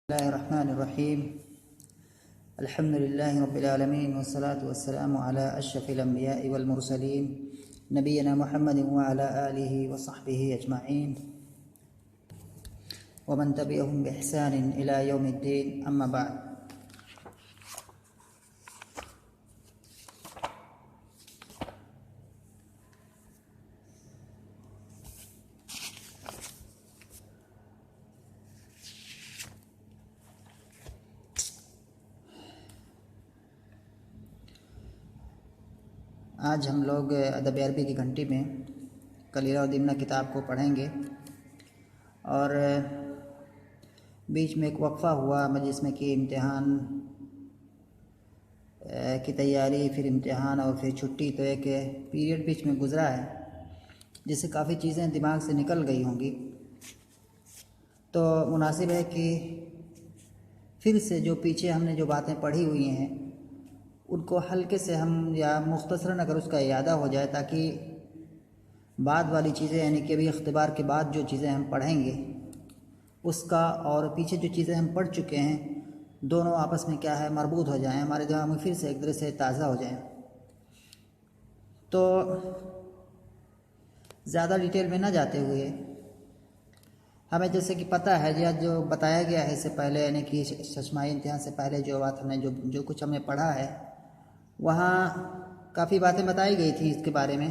बिस्मिल्लाहिर्रहमानिर्रहीम अल्हम्दुलिल्लाहि रब्बिल आलमीन वस्सलातु वस्सलामु अला अशरफिल अंबियाइ वल मुरसलीन नबीना मुहम्मदिन व अला आलिहि व सहबिहि अजमाइन व मन तबिअहुम बि इहसानिन इला यौमिद्दीन अम्मा बाद। आज हम लोग अदब अरबी की घंटी में कलीला और दिमना किताब को पढ़ेंगे और बीच में एक वक्फ़ा हुआ जिसमें कि इम्तिहान की तैयारी, फिर इम्तिहान और फिर छुट्टी, तो एक पीरियड बीच में गुज़रा है जिससे काफ़ी चीज़ें दिमाग से निकल गई होंगी। तो मुनासिब है कि फिर से जो पीछे हमने जो बातें पढ़ी हुई हैं उनको हल्के से हम या मुख्तसरन अगर उसका इयादा हो जाए, ताकि बाद वाली चीज़ें यानी कि अभी इख्तिबार के बाद जो चीज़ें हम पढ़ेंगे उसका और पीछे जो चीज़ें हम पढ़ चुके हैं दोनों आपस में क्या है मरबूत हो जाएं, हमारे दिमाग में फिर से एक तरह से ताज़ा हो जाएं। तो ज़्यादा डिटेल में ना जाते हुए हमें जैसे कि पता है या जो बताया गया है इससे पहले, यानी कि शशमाही इम्तिहान से पहले जो बात हमने जो कुछ हमने पढ़ा है वहाँ काफ़ी बातें बताई गई थी इसके बारे में,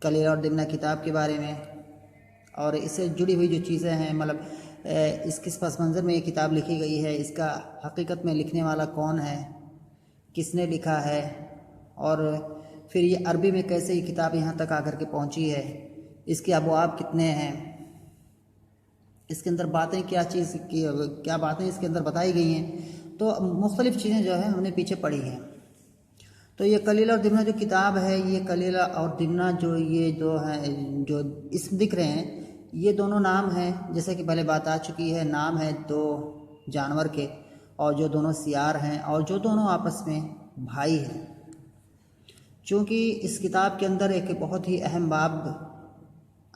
कलीला और दिमना किताब के बारे में, और इससे जुड़ी हुई जो चीज़ें हैं, मतलब किस पस मंज़र में ये किताब लिखी गई है, इसका हकीकत में लिखने वाला कौन है, किसने लिखा है, और फिर ये अरबी में कैसे ये किताब यहाँ तक आकर के पहुँची है, इसके अबवाब कितने हैं, इसके अंदर बातें क्या बातें इसके अंदर बताई गई हैं। तो मुख्तलिफ़ चीज़ें जो है हमने पीछे पढ़ी हैं। तो ये कलीला और दिमना जो किताब है, ये कलीला और दिमना जो ये दो हैं जो इसम दिख रहे हैं, ये दोनों नाम हैं, जैसे कि पहले बात आ चुकी है, नाम है दो जानवर के और जो दोनों सियार हैं और जो दोनों आपस में भाई हैं। चूँकि इस किताब के अंदर एक बहुत ही अहम बाब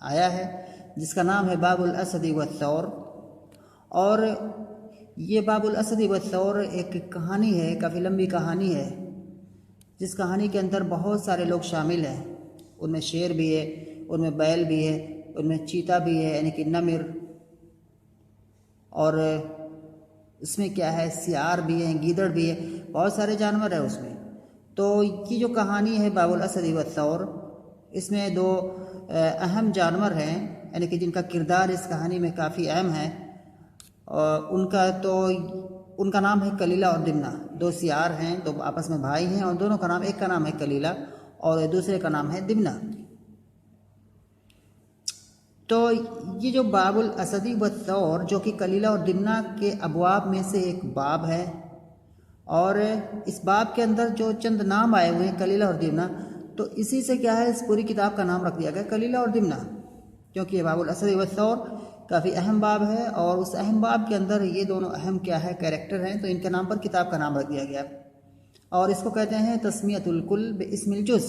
आया है जिसका नाम है बाबुल असदी वस्सौर, और ये बाबुल असदी वस्सौर एक कहानी है, काफ़ी लंबी कहानी है, जिस कहानी के अंदर बहुत सारे लोग शामिल हैं। उनमें शेर भी है, उनमें बैल भी है, उनमें चीता भी है यानी कि नमिर, और इसमें क्या है सियार भी है, गीदड़ भी है, बहुत सारे जानवर है उसमें। तो ये जो कहानी है बाबुल असदी वस्सौर, इसमें दो अहम जानवर हैं यानी कि जिनका किरदार इस कहानी में काफ़ी अहम है, और उनका नाम है कलीला और दिमना। दो सियार हैं, दो आपस में भाई हैं, और दोनों का नाम, एक का नाम है कलीला और दूसरे का नाम है दिमना। तो ये जो बाबुल असदी वस्सौर जो कि कलीला और दिमना के अबवाब में से एक बाब है, और इस बाब के अंदर जो चंद नाम आए हुए हैं कलीला और दिमना, तो इसी से क्या है इस पूरी किताब का नाम रख दिया गया कलीला और दिमना, क्योंकि ये बाबुल असदी वस्सौर काफ़ी अहम बाब है और उस अहम बाब के अंदर ये दोनों अहम क्या है कैरेक्टर हैं, तो इनके नाम पर किताब का नाम रख दिया गया। और इसको कहते हैं तस्मियतुल कुल बिस्मिल जुज़,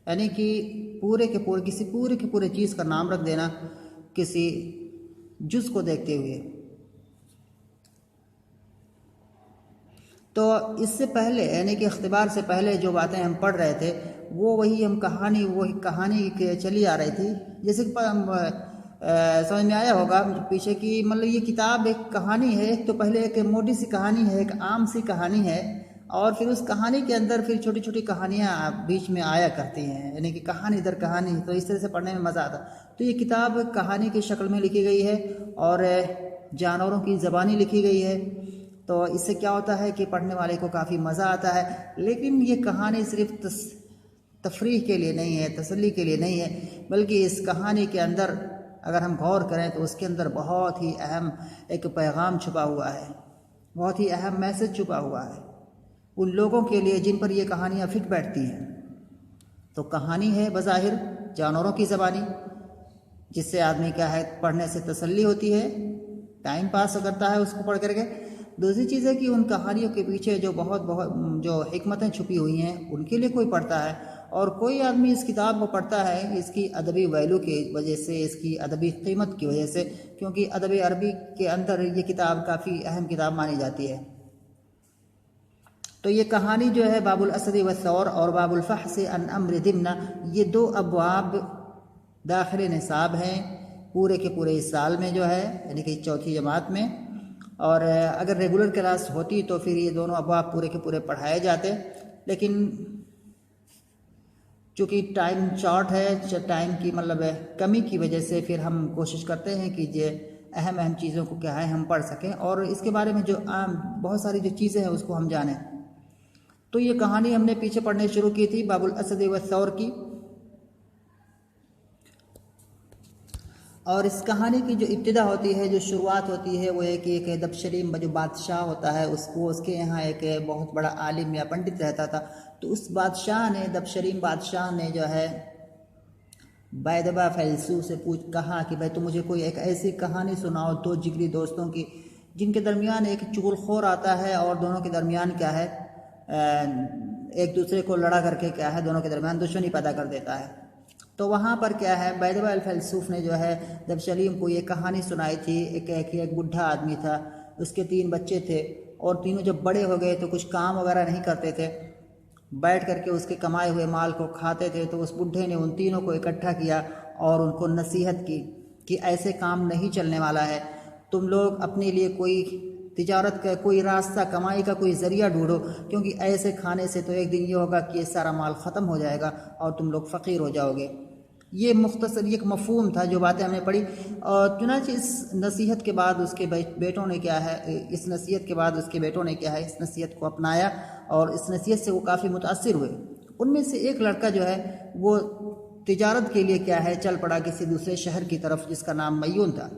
यानी कि पूरे के पूरे चीज़ का नाम रख देना किसी जुज़ को देखते हुए। तो इससे पहले यानी कि इख्तिबार से पहले जो बातें हम पढ़ रहे थे वही कहानी चली आ रही थी, जैसे कि समझ में आया होगा पीछे की, मतलब ये किताब एक कहानी है, एक तो पहले एक मोटी सी कहानी है, एक आम सी कहानी है, और फिर उस कहानी के अंदर फिर छोटी छोटी कहानियाँ बीच में आया करती हैं, यानी कि कहानी दर कहानी, तो इस तरह से पढ़ने में मज़ा आता। तो ये किताब कहानी की शक्ल में लिखी गई है और जानवरों की ज़बानी लिखी गई है, तो इससे क्या होता है कि पढ़ने वाले को काफ़ी मज़ा आता है। लेकिन ये कहानी सिर्फ तफरीह के लिए नहीं है, तसल्ली के लिए नहीं है, बल्कि इस कहानी के अंदर अगर हम गौर करें तो उसके अंदर बहुत ही अहम एक पैगाम छुपा हुआ है, बहुत ही अहम मैसेज छुपा हुआ है उन लोगों के लिए जिन पर ये कहानियाँ फिट बैठती हैं। तो कहानी है बज़ाहिर जानवरों की ज़बानी, जिससे आदमी क्या है पढ़ने से तसल्ली होती है, टाइम पास करता है उसको पढ़ करके। दूसरी चीज़ है कि उन कहानियों के पीछे जो बहुत जो हिकमतें छुपी हुई हैं उनके लिए कोई पढ़ता है, और कोई आदमी इस किताब को पढ़ता है इसकी अदबी वैल्यू की वजह से, इसकी अदबी कीमत की वजह से, क्योंकि अदब अरबी के अंदर ये किताब काफ़ी अहम किताब मानी जाती है। तो ये कहानी जो है बाबुल असद व सौर और बाबुल फहस अन अम्र दिमना, ये 2 अबवाब दाखिल निसाब हैं पूरे के पूरे इस साल में जो है, यानी कि चौथी जमात में। और अगर रेगुलर क्लास होती तो फिर ये दोनों अबवाब पूरे के पूरे पढ़ाए जाते, लेकिन चूँकि टाइम शॉर्ट है, टाइम की मतलब कमी की वजह से फिर हम कोशिश करते हैं कि ये अहम अहम चीज़ों को क्या है हम पढ़ सकें और इसके बारे में जो बहुत सारी जो चीज़ें हैं उसको हम जानें। तो ये कहानी हमने पीछे पढ़ने शुरू की थी बाबुल असद व सौर की, और इस कहानी की जो इब्तिदा होती है, जो शुरुआत होती है, वो है कि एक दबशरीम जो बादशाह होता है उसको, उसके यहाँ एक बहुत बड़ा आलिम या पंडित रहता था। तो उस बादशाह ने, दबशरीम बादशाह ने जो है बैदबा फैलसूफ से कहा कि भाई तुम मुझे कोई एक ऐसी कहानी सुनाओ 2 जिगरी दोस्तों की जिनके दरमियान एक चुगलखोर आता है और दोनों के दरमियान क्या है एक दूसरे को लड़ा करके क्या है दोनों के दरमियान दुश्मनी पैदा कर देता है। तो वहाँ पर क्या है बैदबा अल फैलसूफ ने जो है दबशरीम को ये कहानी सुनाई थी। एक बुढ़ा आदमी था, उसके 3 बच्चे थे और तीनों जब बड़े हो गए तो कुछ काम वगैरह नहीं करते थे, बैठ करके उसके कमाए हुए माल को खाते थे। तो उस बुढ़े ने उन तीनों को इकट्ठा किया और उनको नसीहत की कि ऐसे काम नहीं चलने वाला है, तुम लोग अपने लिए कोई तिजारत का कोई रास्ता, कमाई का कोई ज़रिया ढूंढो, क्योंकि ऐसे खाने से तो एक दिन ये होगा कि ये सारा माल ख़त्म हो जाएगा और तुम लोग फ़कीर हो जाओगे। ये मुख्तसर एक मफ़हूम था जो बातें हमने पढ़ी। और चुनांचे इस नसीहत के बाद उसके बेटों ने क्या है, इस नसीहत के बाद उसके बेटों ने क्या है इस नसीहत को अपनाया और इस नसीहत से वो काफ़ी मुतासिर हुए। उनमें से एक लड़का जो है वो तिजारत के लिए क्या है चल पड़ा किसी दूसरे शहर की तरफ जिसका नाम मयून था,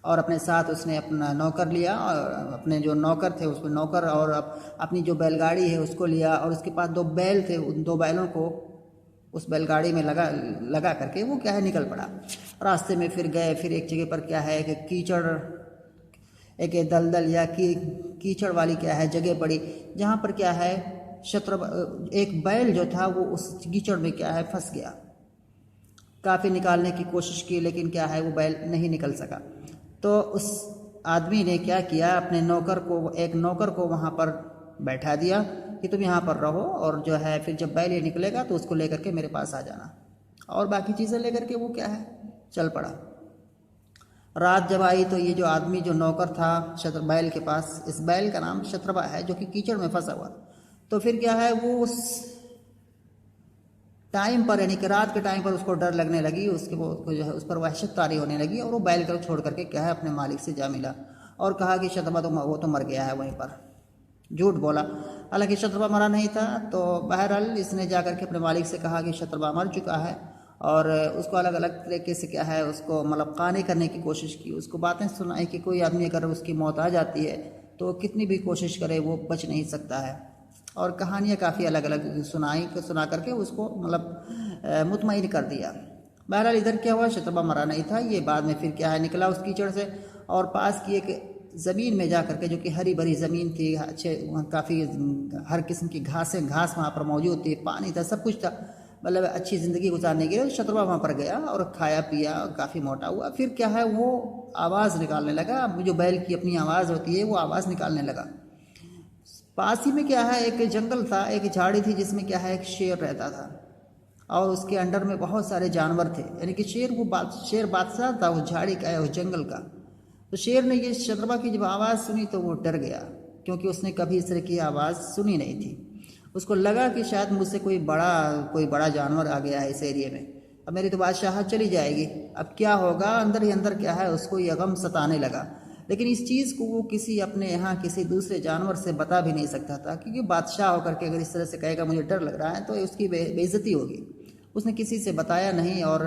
और अपने साथ उसने अपना नौकर लिया और अपने जो नौकर थे उसमें नौकर और अपनी जो बैलगाड़ी है उसको लिया, और उसके पास 2 बैल थे, उन 2 बैलों को उस बैलगाड़ी में लगा करके वो क्या है निकल पड़ा। रास्ते में फिर गए, फिर एक जगह पर क्या है कि कीचड़, एक दलदल या कीचड़ वाली क्या है जगह पड़ी, जहाँ पर क्या है एक बैल जो था वो उस कीचड़ में क्या है फंस गया। काफ़ी निकालने की कोशिश की लेकिन क्या है वो बैल नहीं निकल सका। तो उस आदमी ने क्या किया, अपने एक नौकर को वहाँ पर बैठा दिया कि तुम यहाँ पर रहो और जो है फिर जब बैल ये निकलेगा तो उसको लेकर के मेरे पास आ जाना, और बाकी चीज़ें लेकर के वो क्या है चल पड़ा। रात जब आई तो ये जो आदमी जो नौकर था बैल के पास, इस बैल का नाम शत्रबा है जो कि कीचड़ में फंसा हुआ, तो फिर क्या है वो उस टाइम पर यानी कि रात के टाइम पर उसको डर लगने लगी, उसको जो है उस पर वहशत तारी होने लगी, और वो बैल को छोड़ करके क्या है अपने मालिक से जा मिला और कहा कि शत्रबा तो वो तो मर गया है वहीं पर। झूठ बोला, हालांकि शत्रबा मरा नहीं था। तो बहरहाल इसने जा करके अपने मालिक से कहा कि शत्रबा मर चुका है, और उसको अलग अलग तरीके से क्या है उसको मतलब काने करने की कोशिश की, उसको बातें सुनाई कि कोई आदमी अगर उसकी मौत आ जाती है तो कितनी भी कोशिश करे वो बच नहीं सकता है, और कहानियाँ काफ़ी अलग अलग सुना करके उसको मतलब मुतमईन कर दिया। बहरहाल इधर क्या हुआ, शत्रबा मरा नहीं था, ये बाद में फिर क्या है निकला उस कीचड़ से और पास की एक ज़मीन में जा करके, जो कि हरी भरी ज़मीन थी, अच्छे काफ़ी हर किस्म की घास वहाँ पर मौजूद थी, पानी था, सब कुछ था, मतलब अच्छी ज़िंदगी गुजारने के लिए शत्रबा वहाँ पर गया और खाया पिया और काफ़ी मोटा हुआ। फिर क्या है वो आवाज़ निकालने लगा, जो बैल की अपनी आवाज़ होती है वो आवाज़ निकालने लगा। पास ही में क्या है एक जंगल था, एक झाड़ी थी जिसमें क्या है एक शेर रहता था, और उसके अंडर में बहुत सारे जानवर थे, यानी कि शेर बादशाह था उस झाड़ी का, उस जंगल का। तो शेर ने ये शत्रबा की जब आवाज़ सुनी तो वो डर गया, क्योंकि उसने कभी इस तरह की आवाज़ सुनी नहीं थी। उसको लगा कि शायद मुझसे कोई बड़ा जानवर आ गया है इस एरिया में, अब मेरी तो बादशाह चली जाएगी, अब क्या होगा। अंदर ही अंदर क्या है उसको ये गम सताने लगा, लेकिन इस चीज़ को वो किसी अपने यहाँ किसी दूसरे जानवर से बता भी नहीं सकता था, क्योंकि बादशाह होकर के अगर इस तरह से कहेगा मुझे डर लग रहा है तो उसकी बेइज्जती होगी। उसने किसी से बताया नहीं और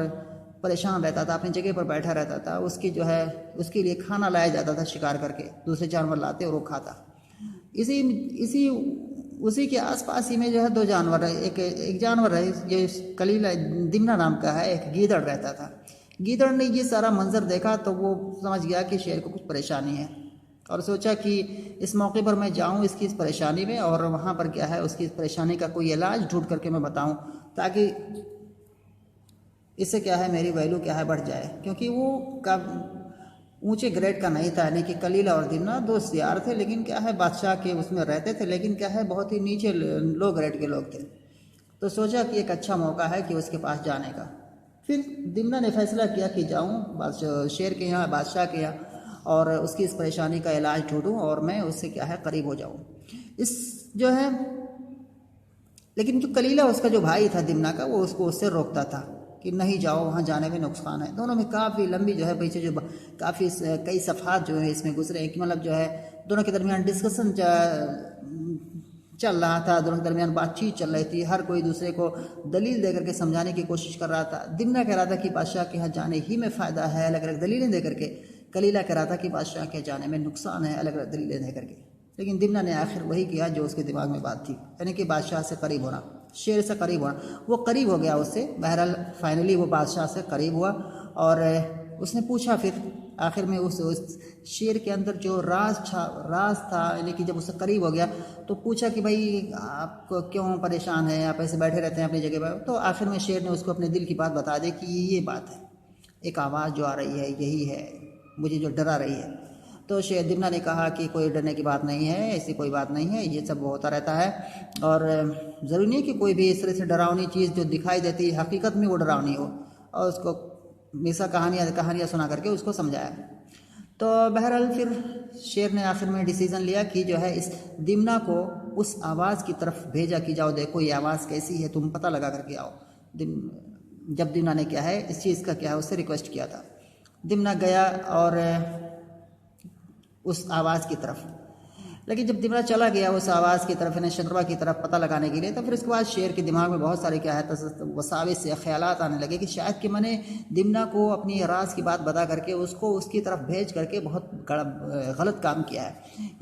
परेशान रहता था, अपनी जगह पर बैठा रहता था। उसकी जो है उसके लिए खाना लाया जाता था शिकार करके, दूसरे जानवर लाते और वो खाता। उसी के आसपास ही में जो है 2 जानवर है, एक जानवर है जो कलीला दिमना नाम का है, एक गीदड़ रहता था। गीदड़ ने ये सारा मंजर देखा तो वो समझ गया कि शेर को कुछ परेशानी है, और सोचा कि इस मौके पर मैं जाऊं इसकी इस परेशानी में, और वहाँ पर क्या है उसकी इस परेशानी का कोई इलाज ढूंढ करके मैं बताऊं, ताकि इससे क्या है मेरी वैल्यू क्या है बढ़ जाए। क्योंकि वो का ऊंचे ग्रेड का नहीं था, यानी कि कलीला और दिमना दोस्त यार थे, लेकिन क्या है बादशाह के उसमें रहते थे, लेकिन क्या है बहुत ही नीचे लो ग्रेड के लोग थे। तो सोचा कि एक अच्छा मौका है कि उसके पास जाने का। फिर दिमना ने फैसला किया कि जाऊं बादशाह शेर के यहाँ, बादशाह के यहाँ, और उसकी इस परेशानी का इलाज ढूंढूं और मैं उससे क्या है करीब हो जाऊं। इस जो है, लेकिन जो कलीला उसका जो भाई था दिमना का, वो उसको उससे रोकता था कि नहीं जाओ, वहाँ जाने में नुकसान है। दोनों में काफ़ी लंबी जो है पीछे जो काफ़ी कई सफ़ात जो है इसमें गुजरे हैं, कि मतलब जो है दोनों के दरमियान डिस्कशन चल रहा था, दोनों के दरमियान बातचीत चल रही थी, हर कोई दूसरे को दलील दे करके समझाने की कोशिश कर रहा था। दिमना कह रहा था कि बादशाह के यहाँ जाने ही में फ़ायदा है, अलग अलग दलीलें दे करके। कलीला कह रहा था कि बादशाह के जाने में नुकसान है, अलग अलग दलीलें दे करके। लेकिन दिमना ने आखिर वही किया जो उसके दिमाग में बात थी, यानी कि बादशाह से करीब होना, शेर से करीब होना। वो करीब हो गया उससे, बहरहाल फाइनली वो बादशाह से करीब हुआ, और उसने पूछा फिर आखिर में उस शेर के अंदर जो राज था, यानी कि जब उससे करीब हो गया तो पूछा कि भाई आप क्यों परेशान हैं, आप ऐसे बैठे रहते हैं अपनी जगह पर। तो आखिर में शेर ने उसको अपने दिल की बात बता दी कि ये बात है, एक आवाज़ जो आ रही है यही है मुझे जो डरा रही है। तो शेर दिमना ने कहा कि कोई डरने की बात नहीं है, ऐसी कोई बात नहीं है, ये सब होता रहता है, और ज़रूरी नहीं कि कोई भी इस तरह से डरावनी चीज़ जो दिखाई देती है हकीकत में वो डरावनी हो। और उसको हमेशा कहानियाँ सुना करके उसको समझाया। तो बहरहाल फिर शेर ने आखिर में डिसीज़न लिया कि जो है इस दिमना को उस आवाज़ की तरफ भेजा कि जाओ देखो ये आवाज़ कैसी है, तुम पता लगा करके आओ। जब दिमना ने क्या है इस चीज़ का क्या है उससे रिक्वेस्ट किया था, दिमना गया और उस आवाज़ की तरफ। लेकिन जब दिमना चला गया उस आवाज़ की तरफ, यानी शतरबा की तरफ पता लगाने के लिए, तो फिर उसके बाद शेर के दिमाग में बहुत सारे क्या है वसाविस या ख्यालात आने लगे कि शायद कि मैंने दिमना को अपनी राज की बात बता करके उसको उसकी तरफ भेज करके बहुत गलत काम किया है।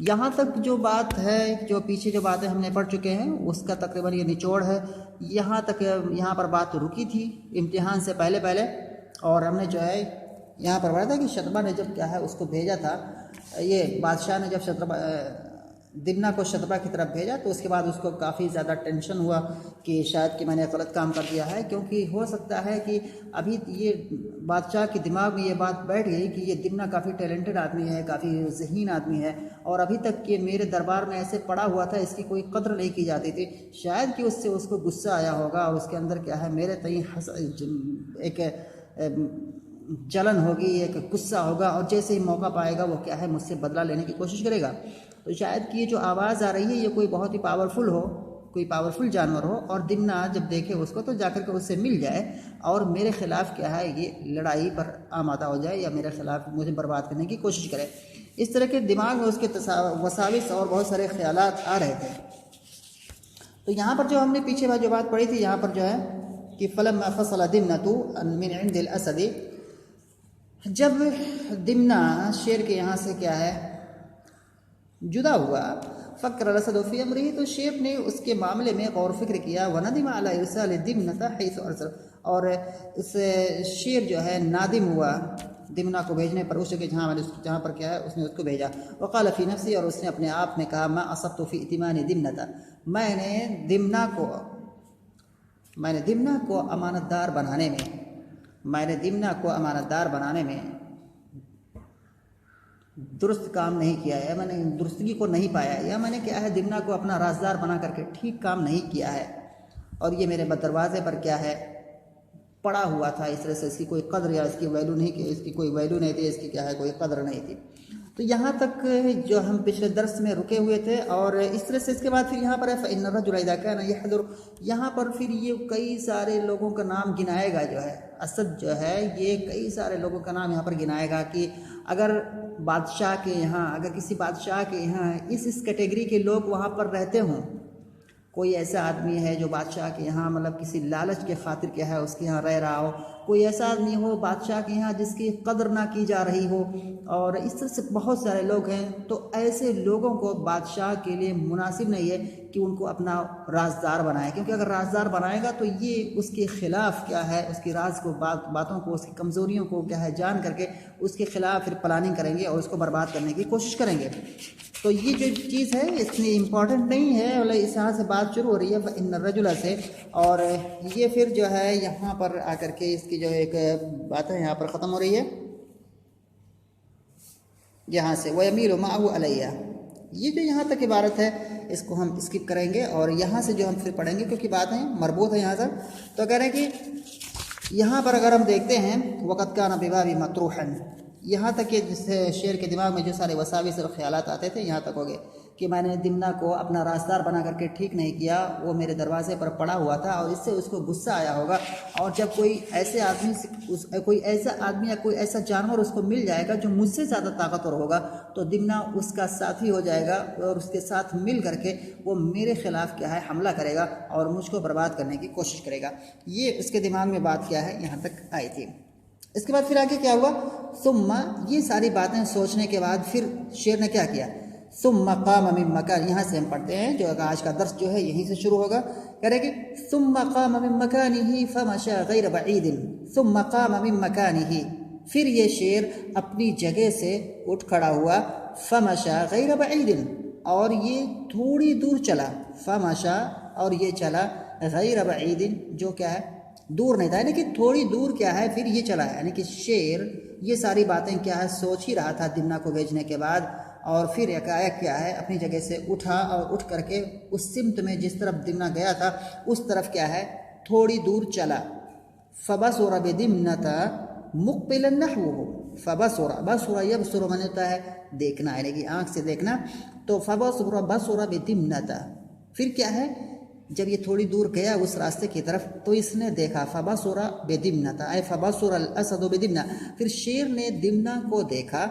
यहाँ तक जो बात है, जो पीछे जो बातें हमने पढ़ चुके हैं उसका तकरीबन ये निचोड़ है। यहाँ तक यहाँ पर बात रुकी थी इम्तिहान से पहले, और हमने जो है यहाँ पर पढ़ा था कि शतरबा ने जब क्या है उसको भेजा था, ये बादशाह ने जब शतरबा दिमना को शतरबा की तरफ भेजा, तो उसके बाद उसको काफ़ी ज़्यादा टेंशन हुआ कि शायद कि मैंने गलत काम कर दिया है। क्योंकि हो सकता है कि अभी ये बादशाह के दिमाग में ये बात बैठ गई कि ये दिमना काफ़ी टैलेंटेड आदमी है, काफ़ी ज़हीन आदमी है, और अभी तक ये मेरे दरबार में ऐसे पड़ा हुआ था, इसकी कोई कद्र नहीं की जाती थी। शायद कि उससे उसको गुस्सा आया होगा और उसके अंदर क्या है मेरे तई एक जलन होगी, एक गुस्सा होगा, और जैसे ही मौका पाएगा वो क्या है मुझसे बदला लेने की कोशिश करेगा। तो शायद कि ये जो आवाज़ आ रही है ये कोई बहुत ही पावरफुल हो, कोई पावरफुल जानवर हो, और दिमना जब देखे उसको तो जाकर के उससे मिल जाए और मेरे ख़िलाफ़ क्या है ये लड़ाई पर आमादा हो जाए, या मेरे ख़िलाफ़ मुझे बर्बाद करने की कोशिश करे। इस तरह के दिमाग में उसके वसाविस और बहुत सारे ख्यालात आ रहे थे। तो यहाँ पर जो हमने पीछे जो बात पढ़ी थी, यहाँ पर जो है कि फलम्मा फसला दिमनतु मिन इंदिल असदी, जब दिमना शेर के यहाँ से क्या है जुदा हुआ, फ़क्र रसद फ़ी अमरिही, तो शेर ने उसके मामले में गौर फिक्र किया। वनदिमा अला इरसाल दिमनता हैसु अरसल, और इस शेर जो है नादिम हुआ दिमना को भेजने पर, उस जहाँ पर क्या है उसने उसको भेजा। वक़ाल फ़ी नफ़सी, और उसने अपने आप में कहा मा असब्तु फ़ी इतिमानी दिमनता, मैंने दिमना को अमानतदार बनाने में दुरुस्त काम नहीं किया है, मैंने दुरुस्तगी को नहीं पाया, या मैंने क्या है दिमना को अपना राजदार बना करके ठीक काम नहीं किया है, और ये मेरे दरवाजे पर क्या है पड़ा हुआ था। इस तरह से इसकी कोई कद्र या इसकी वैल्यू नहीं, इसकी कोई वैल्यू नहीं थी, इसकी क्या है कोई कद्र नहीं थी। तो यहाँ तक जो हम पिछले दर्स में रुके हुए थे, और इस तरह से इसके बाद फिर यहाँ पर है फ़इन्न रजुल इज़ा कान यहज़ुर, यहाँ पर फिर ये कई सारे लोगों का नाम गिनाएगा। जो है असद जो है ये कई सारे लोगों का नाम यहाँ पर गिनाएगा कि अगर बादशाह के यहाँ, अगर किसी बादशाह के यहाँ इस कैटेगरी के लोग वहाँ पर रहते हों, कोई ऐसा आदमी है जो बादशाह के यहाँ मतलब किसी लालच के खातिर क्या है उसके यहाँ रह रहा हो, कोई ऐसा आदमी हो बादशाह के यहाँ जिसकी कदर ना की जा रही हो, और इस तरह से बहुत सारे लोग हैं। तो ऐसे लोगों को बादशाह के लिए मुनासिब नहीं है कि उनको अपना राजदार बनाए, क्योंकि अगर राजदार बनाएगा तो ये उसके ख़िलाफ़ क्या है, उसकी राज को बातों को, उसकी कमज़ोरियों को क्या है जान करके उसके ख़िलाफ़ फिर प्लानिंग करेंगे और उसको बर्बाद करने की कोशिश करेंगे। तो ये जो चीज़ है इतनी इम्पॉर्टेंट नहीं है, मतलब इस यहाँ से बात शुरू हो रही है इन रजुला से, और ये फिर जो है यहाँ पर आकर के इसकी जो एक बात है यहाँ पर ख़त्म हो रही है। यहाँ से वयमील माहू अलैया, ये जो यहाँ तक इबारत है इसको हम स्किप करेंगे, और यहाँ से जो हम फिर पढ़ेंगे क्योंकि बात है मरबूत है यहाँ से। तो कह रहे हैं कि यहाँ पर अगर हम देखते हैं वक़त का नबिबाबी मतरूहन, यहाँ तक कि जिससे शेर के दिमाग में जो सारे वसाविस और ख्यालात आते थे यहाँ तक हो गए कि मैंने दिमना को अपना राजदार बना करके ठीक नहीं किया, वो मेरे दरवाजे पर पड़ा हुआ था और इससे उसको गुस्सा आया होगा। और जब कोई ऐसे आदमी कोई ऐसा आदमी या कोई ऐसा जानवर उसको मिल जाएगा जो मुझसे ज़्यादा ताकतवर होगा, तो दिमना उसका साथी हो जाएगा और उसके साथ मिल करके वो मेरे ख़िलाफ़ क्या है हमला करेगा और मुझको बर्बाद करने की कोशिश करेगा। ये उसके दिमाग में बात क्या है यहाँ तक आई थी। इसके बाद फिर आगे क्या हुआ, सुम्मा, ये सारी बातें सोचने के बाद फिर शेर ने क्या किया, सुम्मा क़ाम मिन मकान, यहाँ से हम पढ़ते हैं जो आज का दर्स जो है यहीं से शुरू होगा। कह रहे कि सुम्मा क़ाम मिन मकानिही फमशा गैर बईदिन, सुम्मा क़ाम मिन मकानिही, फिर ये शेर अपनी जगह से उठ खड़ा हुआ, फमशा गैर बईदिन, और ये थोड़ी दूर चला, फमशा, और ये चला, गैर बईदिन, जो क्या है दूर नहीं था, यानी कि थोड़ी दूर क्या है फिर ये चला है। यानी कि शेर ये सारी बातें क्या है सोच ही रहा था दिमना को भेजने के बाद, और फिर एकाएक क्या है अपनी जगह से उठा और उठ करके उस सिमत में जिस तरफ दिमना गया था उस तरफ क्या है थोड़ी दूर चला। फबसुरा बिदिमनता मुक़बिलन नहवुहु, फबसुरा, बसुरा यबसुरु माने होता है देखना, यानी कि आँख से देखना। तो फबसुरा बसुरा बिदिमनता, फिर क्या है जब ये थोड़ी दूर गया उस रास्ते की तरफ तो इसने देखा, फबसुरा बिदिमनता ऐ फबसुरा अल-असद बिदिमना, फिर शेर ने दिमना को देखा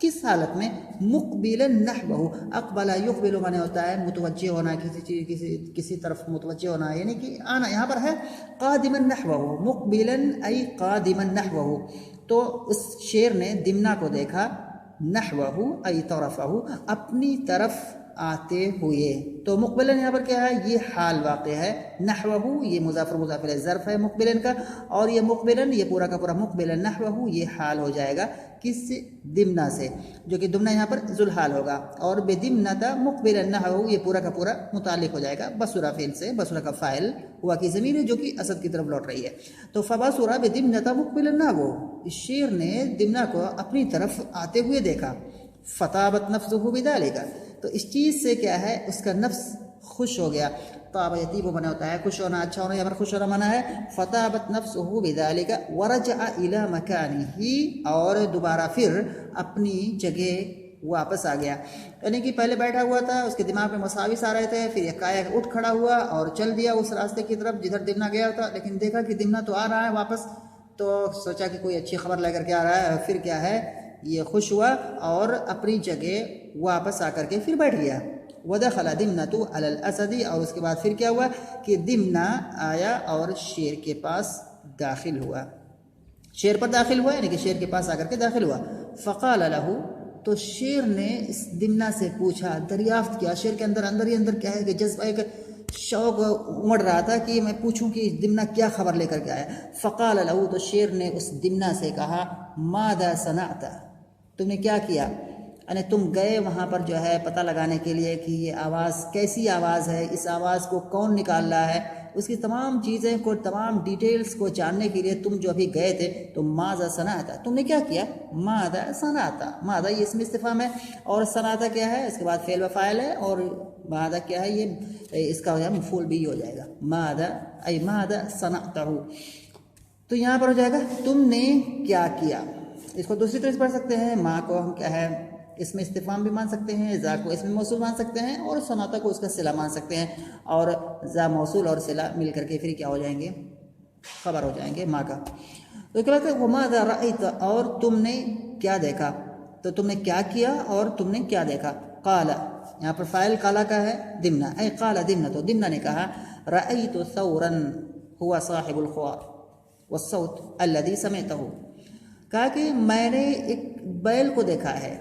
किस हालत में, मुक़बिलन नहवहु, अक़बला युक़बिलु माने होता है मुतवज्जे होना, किसी चीज़ किसी तरफ मुतवज्जे होना, यानी कि आना, यहाँ पर है क़ादिमन नहवहु, मुक़बिलन ऐ क़ादिमन नहवहु। तो उस शेर ने दिमना को देखा, नहवहु ऐ तरफ़हु, अपनी तरफ आते हुए। तो मुक़बिलन यहाँ पर क्या है ये हाल वाक़ है, नहवहु ये मुज़ाफ़र मुज़ाफ़िर ज़र्फ़ है मुक़बिलन का, और ये मुक़बिलन ये पूरा का पूरा मुक़बिलन नहवहु ये हाल हो जाएगा किससे, दिमना से, जो कि दुमना यहाँ पर ज़ुलहाल होगा, और बेदिमनता मुक़बिलन नहवहु ये पूरा का पूरा मुताल्लिक़ हो जाएगा बसुरा फ़ेल से, बसुरा का फ़ाइल हुआ की ज़मीन है जो कि असद की तरफ लौट रही है। तो फबसुरा बेदिमनता मुक़बिलन नहवहु, इस शेर ने दिमना को अपनी तरफ आते हुए देखा, फ़ताबत नफ्सुहु बिदालिका, तो इस चीज़ से क्या है उसका नफ्स खुश हो गया। ताब यतीब बना होता है खुश होना, अच्छा होना, यहाँ पर खुश होना माना है फ़ताबत नफ्सुहु बिदालिका वरजअ इला मकानिही, और दोबारा फिर अपनी जगह वापस आ गया। यानी कि पहले बैठा हुआ था उसके दिमाग में मसाविस आ रहे थे, फिर एकाएक उठ खड़ा हुआ और चल दिया उस रास्ते की तरफ जिधर दिमना गया था, लेकिन देखा कि दिमना तो आ रहा है वापस, तो सोचा कि कोई अच्छी खबर लेकर के आ रहा है, फिर क्या है ये खुश हुआ और अपनी जगह वापस आकर के फिर बैठ गया। वदखला दिमनतु अलल असदी, और उसके बाद फिर क्या हुआ कि दिमना आया और शेर के पास दाखिल हुआ, शेर पर दाखिल हुआ, यानी कि शेर के पास आकर के दाखिल हुआ। फ़क़ाल लहू, तो शेर ने इस दिमना से पूछा, दरियाफ्त किया, शेर के अंदर अंदर ही अंदर क्या है कि जज्बा एक शौक़ उमड़ रहा था कि मैं पूछूं कि दिमना क्या खबर लेकर के आया। फ़क़ाल लहू, तो शेर ने उस दिमना से कहा, मादा सनाता, तुमने क्या किया, यानी तुम गए वहाँ पर जो है पता लगाने के लिए कि ये आवाज़ कैसी आवाज़ है, इस आवाज़ को कौन निकाल रहा है, उसकी तमाम चीज़ें को तमाम डिटेल्स को जानने के लिए तुम जो अभी गए थे, तो मादा सनाता, तुमने क्या किया, मादा सनाता, मादा ये इसमें इस्तिफ़ाम है और सनाता क्या है इसके बाद फ़ेल व फ़ाइल है, और मादा क्या है ये इसका मफ़ूल भी हो जाएगा, मादा ऐ मादा सनातहु, तो यहाँ पर हो जाएगा तुमने क्या किया। इसको दूसरी तरह से पढ़ सकते हैं, माँ को हम क्या है इसमें इस्तिफ़ाम भी मान सकते हैं, ज़ा को इसमें मौसूल मान सकते हैं, और सनाता को उसका सिला मान सकते हैं, और ज़ा मौसूल और सिला मिल करके फिर क्या हो जाएंगे, खबर हो जाएंगे माँ का। तो क्या कहते हैं वमाज़ा रअयत, और तुमने क्या देखा, तो तुमने क्या किया और तुमने क्या देखा। काला, यहाँ पर फ़ाइल काला का है दिमना, ऐ काला दिमना, तो दिमना ने कहा रअयतु सौरन हुआ साहिबुल ख्वार, वस्सौत अल्लदी समेतहु, कहा कि मैंने एक बैल को देखा है।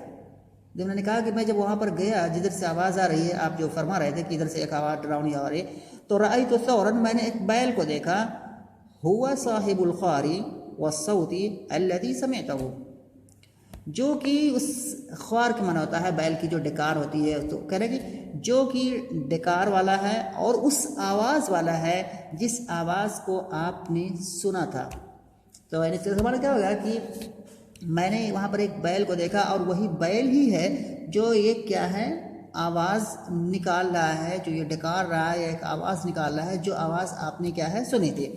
जब मैंने कहा कि मैं जब वहाँ पर गया जिधर से आवाज़ आ रही है, आप जो फरमा रहे थे कि इधर से एक आवाज़ डरावनी आ रही है, तो रअई तो सौरन, मैंने एक बैल को देखा, हुआ साहिबुल ख़ारी वस्सौती अल्लदी समेतहु, जो कि उस ख्वार के माना होता है बैल की जो डकार होती है, तो कह रहे कि जो कि डकार वाला है और उस आवाज़ वाला है जिस आवाज़ को आपने सुना था। तो इससे सवाल क्या होगा कि मैंने वहाँ पर एक बैल को देखा और वही बैल ही है जो ये क्या है आवाज़ निकाल रहा है, जो ये डकार रहा है, एक आवाज़ निकाल रहा है जो आवाज़ आपने क्या है सुनी थी।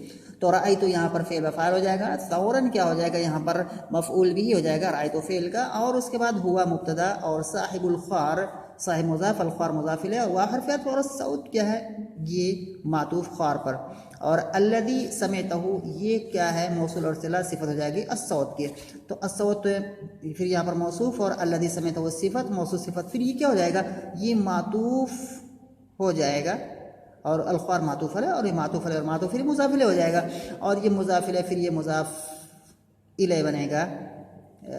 तो राई तो यहाँ पर फेल वफ़ाल हो जाएगा, सौरन क्या हो जाएगा यहाँ पर मफ़ऊल भी हो जाएगा राई तो फेल का, और उसके बाद हुआ मुब्तदा और साहिबुल ख़ार साहिब मुज़ाफ़ अल ख़ार मुज़ाफ़ इलैह और हरफ़ और सऊद क्या है ये मातूफ़ ख़ार पर, और अल्लदी समेतहु ये क्या है मौसूल और सिला सिफ़त हो जाएगी अस्सौत की। तो अस्सौत फिर यहाँ पर मौसूफ़ और अल्लदी समेतहु सिफ़त मौसूल सिफ़त, फिर ये क्या हो जाएगा ये मातूफ़ हो जाएगा और अल-ख़ार मातूफ़ है और ये मातूफ़ है और मातूफ़ फिर मुज़ाफ़ इलैह हो जाएगा, और ये मुज़ाफ़ इलैह फिर ये मुज़ाफ़ इलैह बनेगा,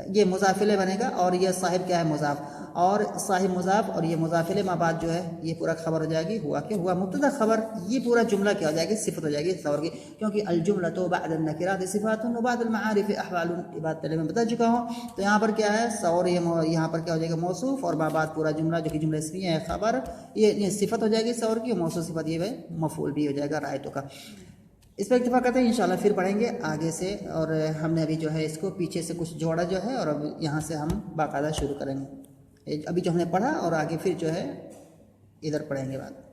ये मुज़ाफ़ इलैह बनेगा, और ये साहिब क्या है मुज़ाफ़, और साहिब मुज़ाफ़ और ये मुज़ाफ़ इलैह माँ बात जो है ये पूरा खबर हो जाएगी हुआ कि हुआ मुब्तदा खबर, ये पूरा जुमला क्या हो जाएगी सिफ़त हो जाएगी सौर की, क्योंकि अलजुमलतु बअदन नकिरात सिफ़ातुन व बअदल मआरिफ़ अहवालुन, ये बात पहले मैं बता चुका हूँ। तो यहाँ पर क्या है सौर, ये यहाँ पर क्या हो जाएगा मौसूफ़ और माँ बात पूरा जुमला जो कि जुमला इसमिया है खबर, ये सिफ़त हो जाएगी सौर की, मौसूल सिफ़त ये मफ़ऊल भी हो जाएगा रायतों का। इस पर इत्तेफाक करते हैं, इंशाल्लाह फिर पढ़ेंगे आगे से, और हमने अभी जो है इसको पीछे से कुछ जोड़ा जो है और अब यहाँ से हम बाकायदा शुरू करेंगे। अभी जो हमने पढ़ा और आगे फिर जो है इधर पढ़ेंगे बात।